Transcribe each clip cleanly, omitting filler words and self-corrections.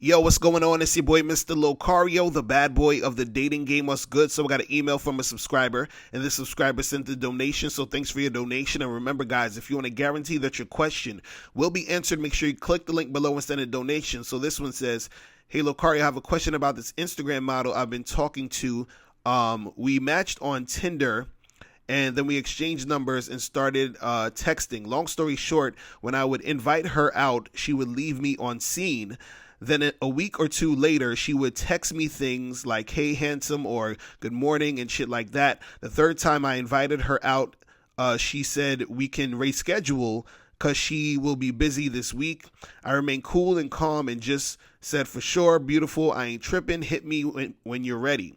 Yo, what's going on? It's your boy, Mr. Locario, the bad boy of the dating game. What's good? So, we got an email from a subscriber, and this subscriber sent a donation. So, thanks for your donation. And remember, guys, if you want to guarantee that your question will be answered, make sure you click the link below and send a donation. So, this one says, "Hey, Locario, I have a question about this Instagram model I've been talking to. We matched on Tinder." And then we exchanged numbers and started texting. Long story short, when I would invite her out, she would leave me on scene. Then a week or two later, she would text me things like, "Hey, handsome," or "Good morning," and shit like that. The third time I invited her out, she said we can reschedule because she will be busy this week. I remained cool and calm and just said, "For sure, beautiful. I ain't tripping. Hit me when you're ready."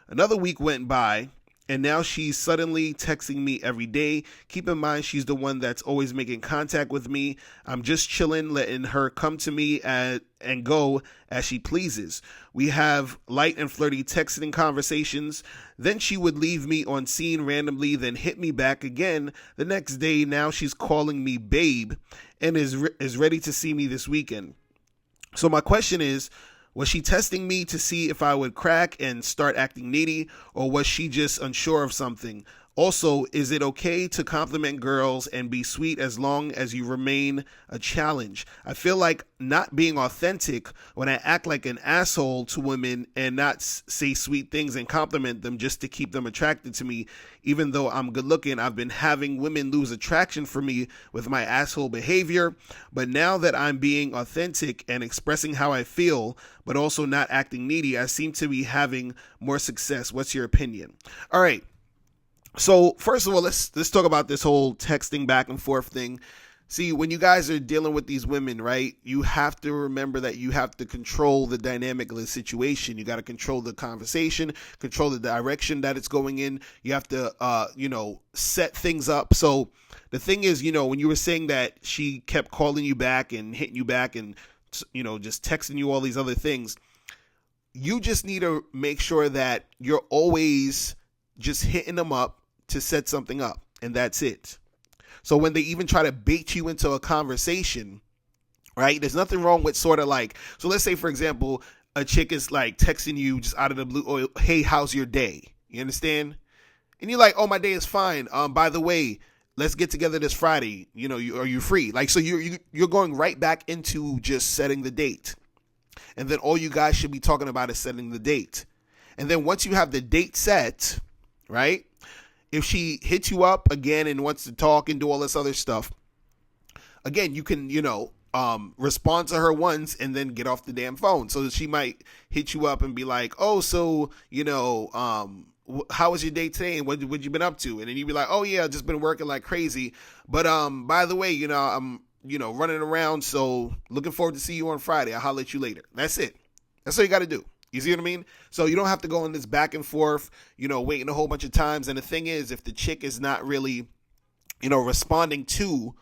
Another week went by. And now she's suddenly texting me every day. Keep in mind, she's the one that's always making contact with me. I'm just chilling, letting her come to me and go as she pleases. We have light and flirty texting conversations. Then she would leave me on scene randomly, then hit me back again the next day. Now she's calling me babe and is ready to see me this weekend. So my question is, was she testing me to see if I would crack and start acting needy, or was she just unsure of something? Also, is it okay to compliment girls and be sweet as long as you remain a challenge? I feel like not being authentic when I act like an asshole to women and not say sweet things and compliment them just to keep them attracted to me. Even though I'm good looking, I've been having women lose attraction for me with my asshole behavior. But now that I'm being authentic and expressing how I feel, but also not acting needy, I seem to be having more success. What's your opinion? All right. So first of all, let's talk about this whole texting back and forth thing. See, when you guys are dealing with these women, right, you have to remember that you have to control the dynamic of the situation. You got to control the conversation, control the direction that it's going in. You have to, set things up. So the thing is, when you were saying that she kept calling you back and hitting you back and, just texting you all these other things, you just need to make sure that you're always just hitting them up to set something up, and that's it. So when they even try to bait you into a conversation, right, there's nothing wrong with sort of like, so let's say, for example, a chick is like texting you just out of the blue, "Oh, hey, how's your day?" You understand? And you're like, "Oh, my day is fine. By the way, let's get together this Friday. Are you free?" Like, so you're going right back into just setting the date. And then all you guys should be talking about is setting the date. And then once you have the date set, right, if she hits you up again and wants to talk and do all this other stuff, again, you can, respond to her once and then get off the damn phone. So she might hit you up and be like, "Oh, so, how was your day today? And what you been up to?" And then you'd be like, "Oh yeah, just been working like crazy. But, by the way, I'm, running around. So looking forward to see you on Friday. I'll holler at you later." That's it. That's all you got to do. You see what I mean? So you don't have to go in this back and forth, waiting a whole bunch of times. And the thing is, if the chick is not really, responding to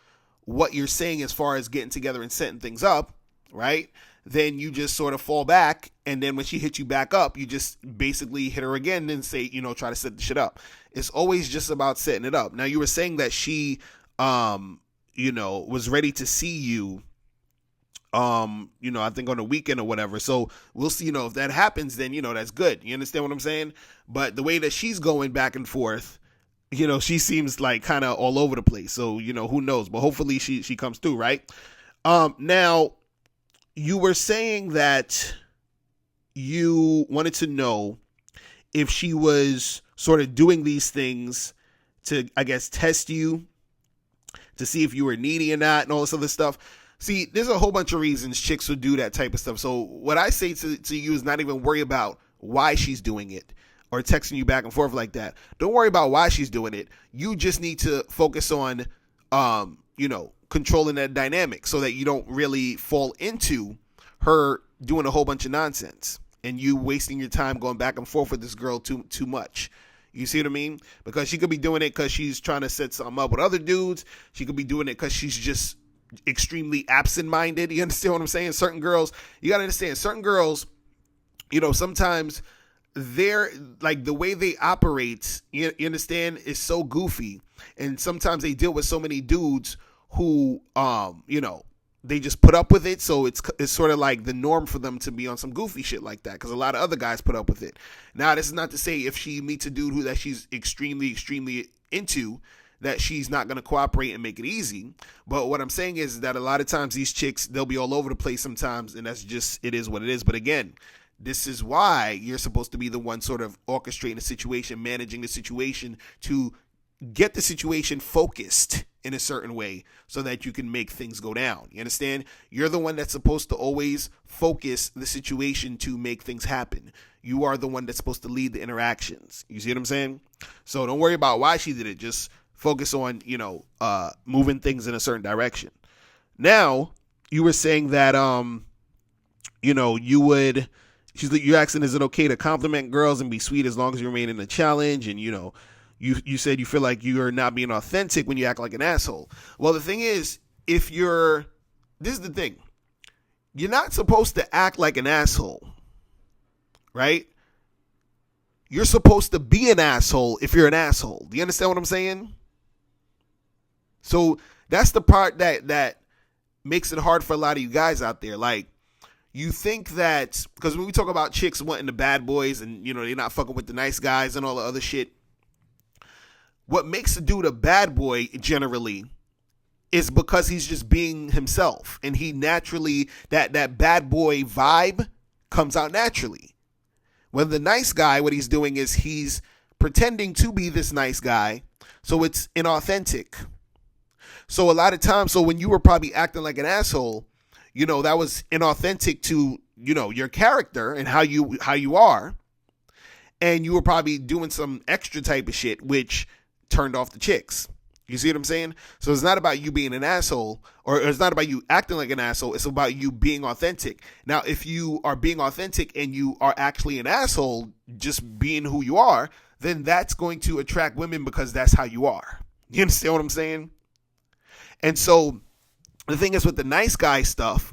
what you're saying as far as getting together and setting things up, right, then you just sort of fall back. And then when she hits you back up, you just basically hit her again and say, try to set the shit up. It's always just about setting it up. Now, you were saying that she, was ready to see you, I think on a weekend or whatever. So we'll see, if that happens, then, that's good. You understand what I'm saying? But the way that she's going back and forth, she seems like kind of all over the place. So, who knows? But hopefully she comes through, right? Now, you were saying that you wanted to know if she was sort of doing these things to, I guess, test you, to see if you were needy or not and all this other stuff. See, there's a whole bunch of reasons chicks would do that type of stuff. So what I say to you is not even worry about why she's doing it or texting you back and forth like that. Don't worry about why she's doing it. You just need to focus on, controlling that dynamic so that you don't really fall into her doing a whole bunch of nonsense and you wasting your time going back and forth with this girl too much. You see what I mean? Because she could be doing it because she's trying to set something up with other dudes. She could be doing it because she's just extremely absent-minded. You understand what I'm saying? Certain girls, you got to understand, certain girls, sometimes they're like, the way they operate, you understand, is so goofy. And sometimes they deal with so many dudes who, they just put up with it. So it's sort of like the norm for them to be on some goofy shit like that, because a lot of other guys put up with it. Now, this is not to say if she meets a dude that she's extremely into, that she's not going to cooperate and make it easy. But what I'm saying is that a lot of times these chicks, they'll be all over the place sometimes, and that's just, it is what it is. But again, this is why you're supposed to be the one sort of orchestrating the situation, managing the situation, to get the situation focused in a certain way so that you can make things go down. You understand? You're the one that's supposed to always focus the situation to make things happen. You are the one that's supposed to lead the interactions. You see what I'm saying? So don't worry about why she did it. Just focus on, moving things in a certain direction. Now, you were saying that, you're asking, is it okay to compliment girls and be sweet as long as you remain in the challenge? And, you said you feel like you are not being authentic when you act like an asshole. Well, the thing is, this is the thing. You're not supposed to act like an asshole, right? You're supposed to be an asshole if you're an asshole. Do you understand what I'm saying? So that's the part that makes it hard for a lot of you guys out there. Like, you think that, because when we talk about chicks wanting the bad boys and, they're not fucking with the nice guys and all the other shit, what makes a dude a bad boy generally is because he's just being himself, and he naturally, that bad boy vibe comes out naturally. When the nice guy, what he's doing is he's pretending to be this nice guy, so it's inauthentic. So a lot of times, so when you were probably acting like an asshole, that was inauthentic to, your character and how you are, and you were probably doing some extra type of shit which turned off the chicks. You see what I'm saying? So it's not about you being an asshole, or it's not about you acting like an asshole. It's about you being authentic. Now, if you are being authentic and you are actually an asshole, just being who you are, then that's going to attract women because that's how you are. You understand what I'm saying? And so the thing is with the nice guy stuff,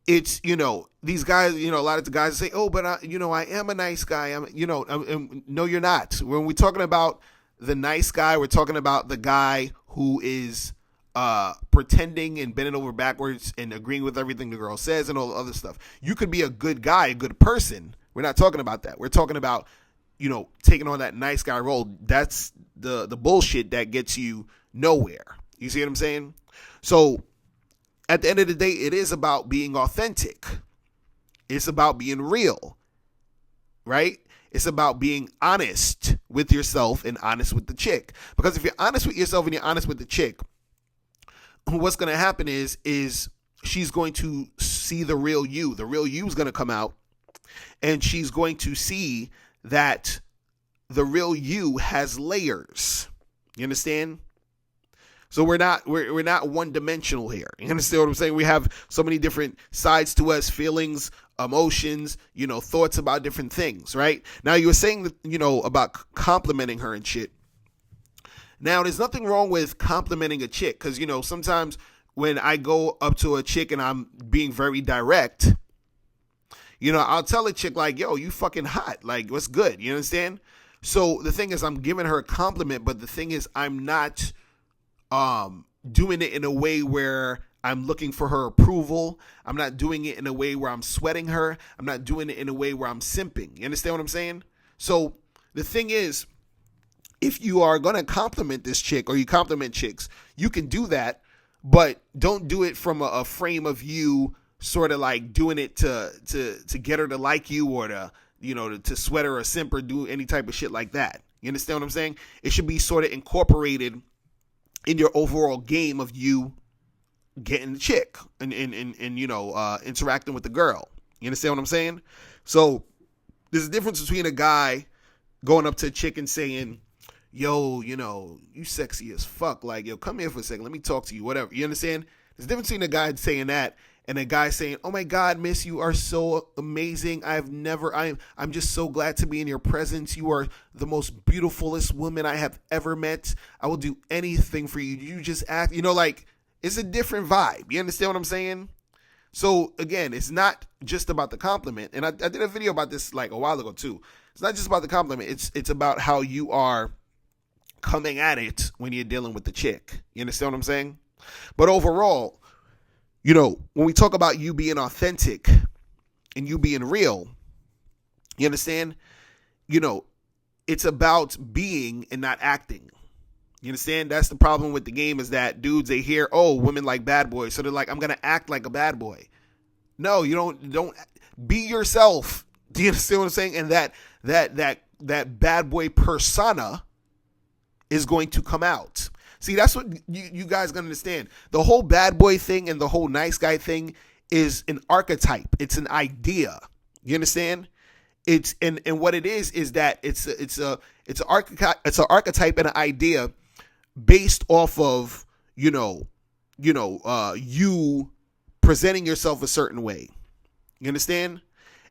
it's, these guys, a lot of the guys say, oh, but I am a nice guy. No, you're not. When we're talking about the nice guy, we're talking about the guy who is pretending and bending over backwards and agreeing with everything the girl says and all the other stuff. You could be a good guy, a good person. We're not talking about that. We're talking about, taking on that nice guy role. That's the bullshit that gets you nowhere. You see what I'm saying? So at the end of the day, it is about being authentic. It's about being real, right? It's about being honest with yourself and honest with the chick. Because if you're honest with yourself and you're honest with the chick, what's going to happen is she's going to see the real you. The real you is going to come out, and she's going to see that the real you has layers. You understand? So we're not one dimensional here. You understand what I'm saying? We have so many different sides to us, feelings, emotions, thoughts about different things, right? Now, you were saying that, about complimenting her and shit. Now, there's nothing wrong with complimenting a chick, because, sometimes when I go up to a chick and I'm being very direct, I'll tell a chick like, yo, you fucking hot. Like, what's good? You understand? So the thing is, I'm giving her a compliment, but the thing is, I'm not doing it in a way where I'm looking for her approval. I'm not doing it in a way where I'm sweating her. I'm not doing it in a way where I'm simping. You understand what I'm saying? So the thing is, if you are going to compliment this chick, or you compliment chicks, you can do that, but don't do it from a frame of you sort of like doing it to get her to like you, or to sweat her or simp or do any type of shit like that. You understand what I'm saying? It should be sort of incorporated in your overall game of you getting the chick and interacting with the girl. You understand what I'm saying? So there's a difference between a guy going up to a chick and saying, yo, you sexy as fuck. Like, yo, come here for a second. Let me talk to you, whatever. You understand? There's a difference between a guy saying that and a guy saying, oh my God, miss, you are so amazing. I'm just so glad to be in your presence. You are the most beautifulest woman I have ever met. I will do anything for you. You just act, like, it's a different vibe. You understand what I'm saying? So again, it's not just about the compliment. And I did a video about this like a while ago too. It's not just about the compliment. It's about how you are coming at it when you're dealing with the chick. You understand what I'm saying? But overall, you know, when we talk about you being authentic and you being real, you understand? You know, it's about being and not acting. You understand? That's the problem with the game, is that dudes, they hear, oh, women like bad boys, so they're like, I'm going to act like a bad boy. No, you don't be yourself. Do you understand what I'm saying? And that bad boy persona is going to come out. See, that's what you guys gonna understand. The whole bad boy thing and the whole nice guy thing is an archetype. It's an idea. You understand? It's and what it is that it's an archetype and an idea based off of you presenting yourself a certain way. You understand?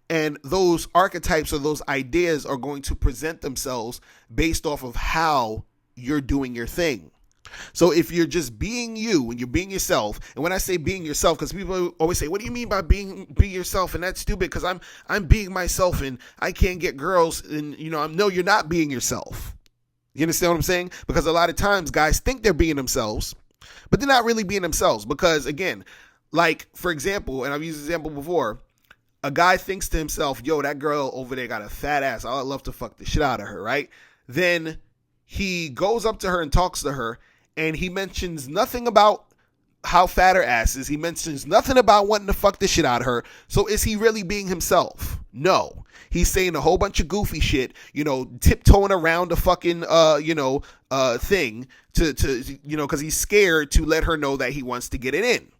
And those archetypes or those ideas are going to present themselves based off of how you're doing your thing. So if you're just being you and you're being yourself, and when I say being yourself, because people always say, what do you mean by be yourself? And that's stupid, because I'm being myself and I can't get girls. And no, you're not being yourself. You understand what I'm saying? Because a lot of times guys think they're being themselves, but they're not really being themselves. Because again, like for example, and I've used this example before, a guy thinks to himself, yo, that girl over there got a fat ass. I'd love to fuck the shit out of her, right? Then he goes up to her and talks to her, and he mentions nothing about how fat her ass is. He mentions nothing about wanting to fuck the shit out of her. So is he really being himself? No. He's saying a whole bunch of goofy shit, tiptoeing around the fucking, thing because he's scared to let her know that he wants to get it in.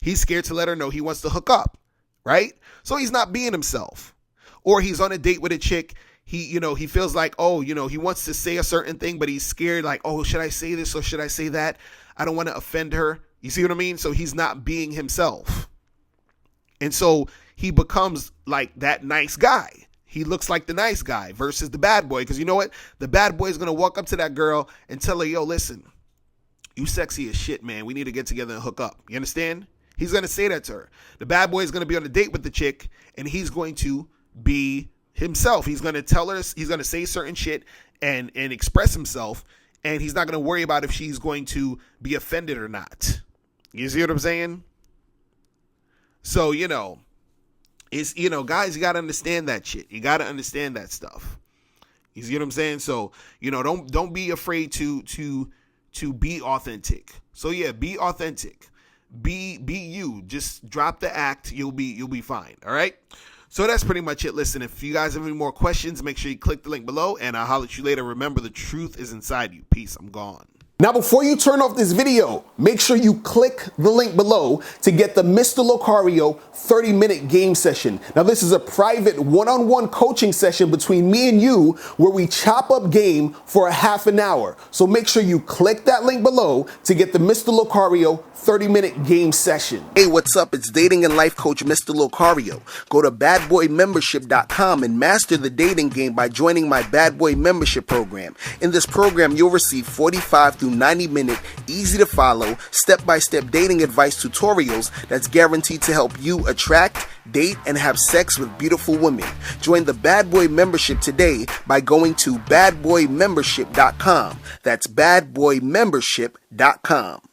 He's scared to let her know he wants to hook up, right? So he's not being himself. Or he's on a date with a chick. He feels like, he wants to say a certain thing, but he's scared, like, oh, should I say this or should I say that? I don't want to offend her. You see what I mean? So he's not being himself. And so he becomes like that nice guy. He looks like the nice guy versus the bad boy. Because you know what? The bad boy is going to walk up to that girl and tell her, yo, listen, you sexy as shit, man. We need to get together and hook up. You understand? He's going to say that to her. The bad boy is going to be on a date with the chick, and he's going to be himself. He's going to tell her, he's going to say certain shit and express himself, and he's not going to worry about if she's going to be offended or not. You see what I'm saying? So, it's, guys, you got to understand that shit. You got to understand that stuff. You see what I'm saying? So, don't be afraid to be authentic. So yeah, be authentic. Be you. Just drop the act. You'll be fine. All right. So that's pretty much it. Listen, if you guys have any more questions, make sure you click the link below, and I'll holler at you later. Remember, the truth is inside you. Peace. I'm gone. Now, before you turn off this video, make sure you click the link below to get the Mr. Locario 30-minute game session. Now, this is a private one-on-one coaching session between me and you where we chop up game for a half an hour. So make sure you click that link below to get the Mr. Locario 30-minute game session. Hey, what's up? It's dating and life coach Mr. Locario. Go to badboymembership.com and master the dating game by joining my Bad Boy membership program. In this program, you'll receive 45 to 90-minute, easy-to-follow, step-by-step dating advice tutorials that's guaranteed to help you attract, date, and have sex with beautiful women. Join the Bad Boy membership today by going to badboymembership.com. That's badboymembership.com.